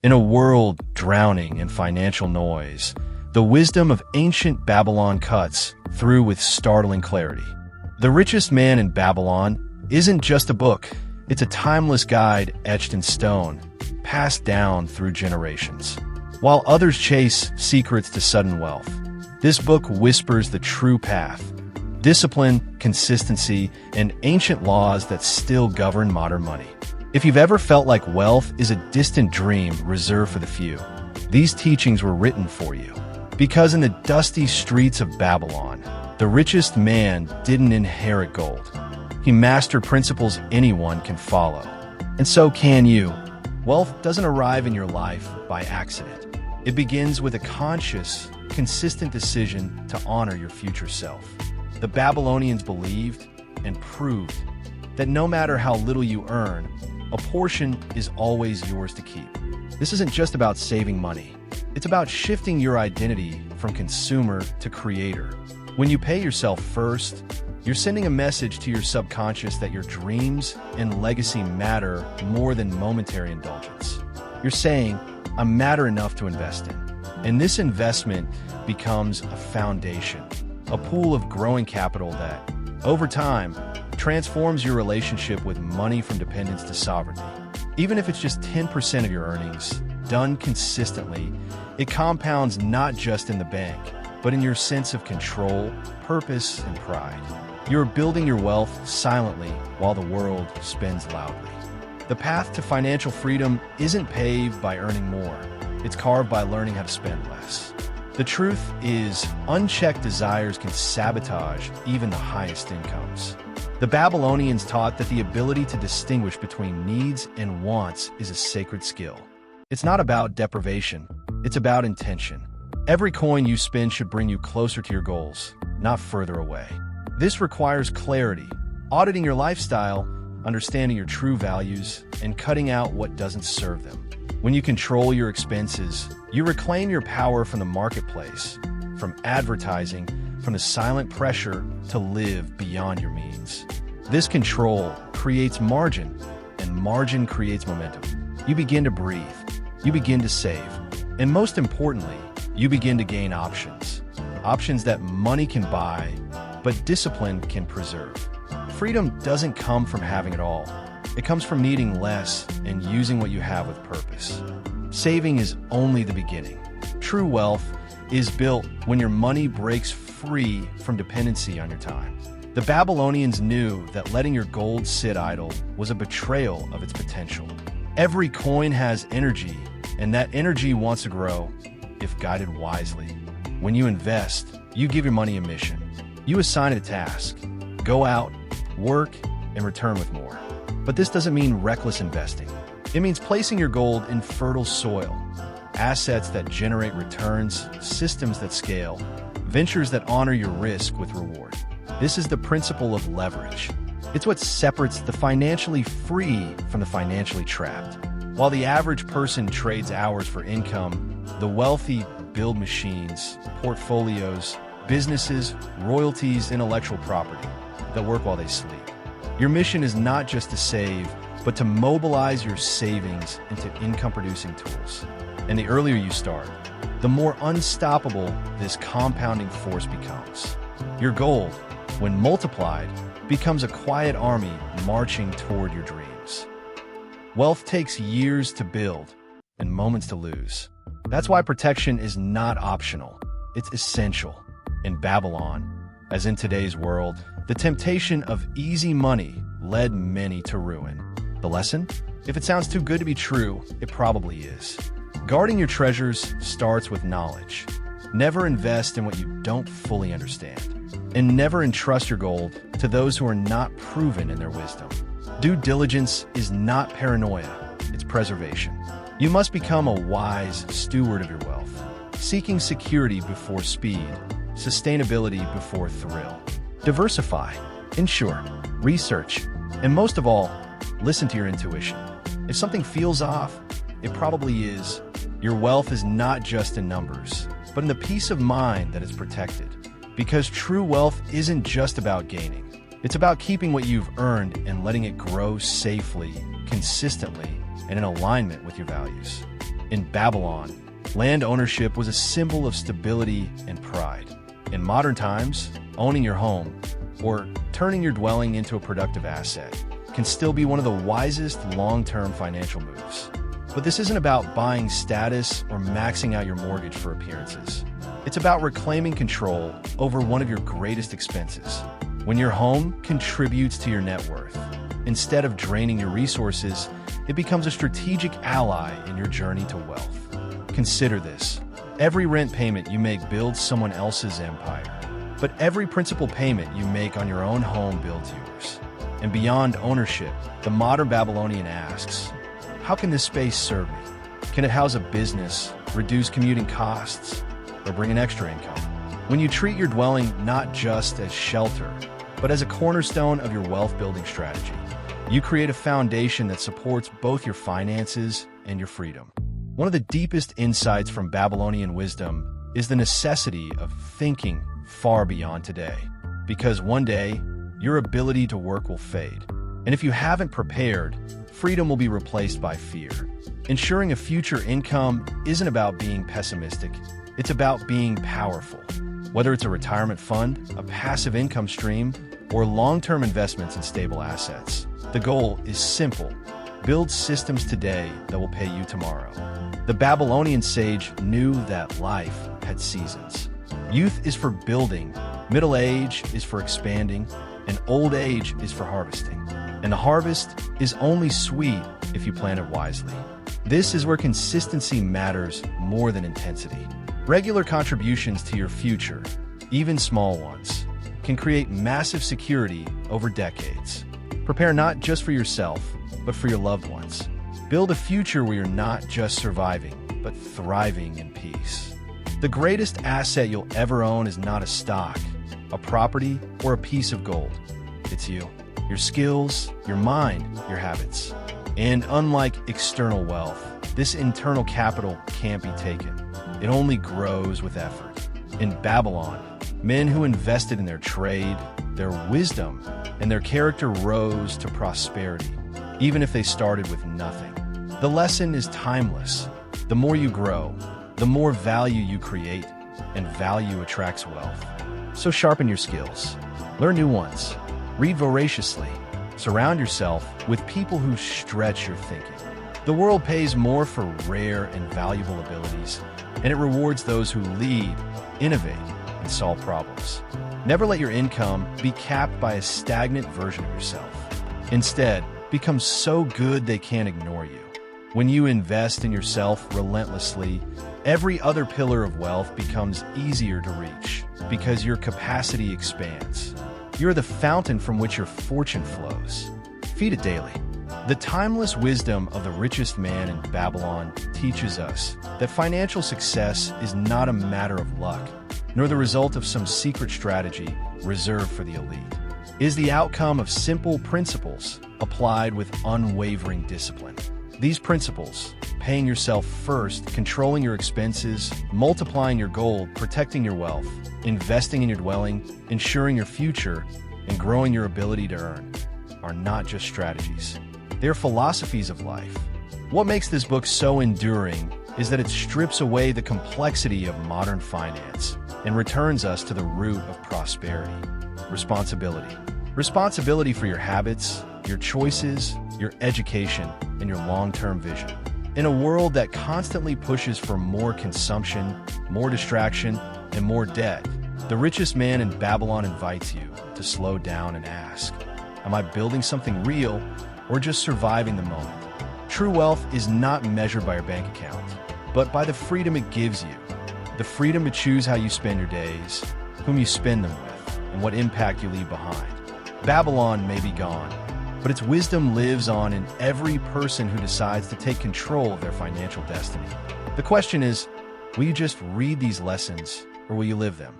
In a world drowning in financial noise, the wisdom of ancient Babylon cuts through with startling clarity. The Richest Man in Babylon isn't just a book, it's a timeless guide etched in stone, passed down through generations. While others chase secrets to sudden wealth, this book whispers the true path: discipline, consistency, and ancient laws that still govern modern money. If you've ever felt like wealth is a distant dream reserved for the few, these teachings were written for you. Because in the dusty streets of Babylon, the richest man didn't inherit gold. He mastered principles anyone can follow. And so can you. Wealth doesn't arrive in your life by accident. It begins with a conscious, consistent decision to honor your future self. The Babylonians believed and proved that no matter how little you earn, a portion is always yours to keep. This isn't just about saving money. It's about shifting your identity from consumer to creator. When you pay yourself first, you're sending a message to your subconscious that your dreams and legacy matter more than momentary indulgence. You're saying, I matter enough to invest in. And this investment becomes a foundation, a pool of growing capital that, over time, transforms your relationship with money from dependence to sovereignty. Even if it's just 10% of your earnings, done consistently, it compounds not just in the bank, but in your sense of control, purpose, and pride. You're building your wealth silently while the world spends loudly. The path to financial freedom isn't paved by earning more. It's carved by learning how to spend less. The truth is, unchecked desires can sabotage even the highest incomes. The Babylonians taught that the ability to distinguish between needs and wants is a sacred skill. It's not about deprivation, it's about intention. Every coin you spend should bring you closer to your goals, not further away. This requires clarity, auditing your lifestyle, understanding your true values, and cutting out what doesn't serve them. When you control your expenses, you reclaim your power from the marketplace, from advertising, from the silent pressure to live beyond your means. This control creates margin, and margin creates momentum. You begin to breathe, you begin to save, and most importantly, you begin to gain options. Options that money can buy, but discipline can preserve. Freedom doesn't come from having it all. It comes from needing less and using what you have with purpose. Saving is only the beginning. True wealth is built when your money breaks free from dependency on your time. The Babylonians knew that letting your gold sit idle was a betrayal of its potential. Every coin has energy, and that energy wants to grow if guided wisely. When you invest, you give your money a mission. You assign it a task. Go out, work, and return with more. But this doesn't mean reckless investing. It means placing your gold in fertile soil, assets that generate returns, systems that scale, ventures that honor your risk with reward. This is the principle of leverage. It's what separates the financially free from the financially trapped. While the average person trades hours for income, the wealthy build machines, portfolios, businesses, royalties, intellectual property that work while they sleep. Your mission is not just to save, but to mobilize your savings into income-producing tools. And the earlier you start, the more unstoppable this compounding force becomes. Your gold, when multiplied, becomes a quiet army marching toward your dreams. Wealth takes years to build and moments to lose. That's why protection is not optional. It's essential. In Babylon, as in today's world, the temptation of easy money led many to ruin. The lesson? If it sounds too good to be true, it probably is. Guarding your treasures starts with knowledge. Never invest in what you don't fully understand. And never entrust your gold to those who are not proven in their wisdom. Due diligence is not paranoia, it's preservation. You must become a wise steward of your wealth, seeking security before speed, sustainability before thrill. Diversify, insure, research, and most of all, listen to your intuition. If something feels off, it probably is. Your wealth is not just in numbers, but in the peace of mind that is protected. Because true wealth isn't just about gaining. It's about keeping what you've earned and letting it grow safely, consistently, and in alignment with your values. In Babylon, land ownership was a symbol of stability and pride. In modern times, owning your home, or turning your dwelling into a productive asset, can still be one of the wisest long-term financial moves. But this isn't about buying status or maxing out your mortgage for appearances. It's about reclaiming control over one of your greatest expenses. When your home contributes to your net worth, instead of draining your resources, it becomes a strategic ally in your journey to wealth. Consider this. Every rent payment you make builds someone else's empire, but every principal payment you make on your own home builds yours. And beyond ownership, the modern Babylonian asks, how can this space serve me? Can it house a business, reduce commuting costs, or bring an extra income? When you treat your dwelling not just as shelter, but as a cornerstone of your wealth-building strategy, you create a foundation that supports both your finances and your freedom. One of the deepest insights from Babylonian wisdom is the necessity of thinking far beyond today, because one day, your ability to work will fade. And if you haven't prepared, freedom will be replaced by fear. Ensuring a future income isn't about being pessimistic, it's about being powerful. Whether it's a retirement fund, a passive income stream, or long-term investments in stable assets, the goal is simple. Build systems today that will pay you tomorrow. The Babylonian sage knew that life had seasons. Youth is for building, middle age is for expanding, and old age is for harvesting. And the harvest is only sweet if you plant it wisely. This is where consistency matters more than intensity. Regular contributions to your future, even small ones, can create massive security over decades. Prepare not just for yourself, but for your loved ones. Build a future where you're not just surviving, but thriving in peace. The greatest asset you'll ever own is not a stock, a property, or a piece of gold. It's you, your skills, your mind, your habits. And unlike external wealth, this internal capital can't be taken. It only grows with effort. In Babylon, men who invested in their trade, their wisdom, and their character rose to prosperity, even if they started with nothing. The lesson is timeless. The more you grow, the more value you create, and value attracts wealth. So sharpen your skills. Learn new ones. Read voraciously. Surround yourself with people who stretch your thinking. The world pays more for rare and valuable abilities, and it rewards those who lead, innovate, and solve problems. Never let your income be capped by a stagnant version of yourself. Instead, become so good they can't ignore you. When you invest in yourself relentlessly, every other pillar of wealth becomes easier to reach because your capacity expands. You're the fountain from which your fortune flows. Feed it daily. The timeless wisdom of the richest man in Babylon teaches us that financial success is not a matter of luck, nor the result of some secret strategy reserved for the elite. It is the outcome of simple principles applied with unwavering discipline. These principles, paying yourself first, controlling your expenses, multiplying your gold, protecting your wealth, investing in your dwelling, ensuring your future, and growing your ability to earn, are not just strategies. They're philosophies of life. What makes this book so enduring is that it strips away the complexity of modern finance and returns us to the root of prosperity: responsibility. Responsibility for your habits, your choices, your education, and your long-term vision. In a world that constantly pushes for more consumption, more distraction, and more debt, the richest man in Babylon invites you to slow down and ask, am I building something real or just surviving the moment? True wealth is not measured by your bank account, but by the freedom it gives you. The freedom to choose how you spend your days, whom you spend them with, and what impact you leave behind. Babylon may be gone, but its wisdom lives on in every person who decides to take control of their financial destiny. The question is, will you just read these lessons, or will you live them?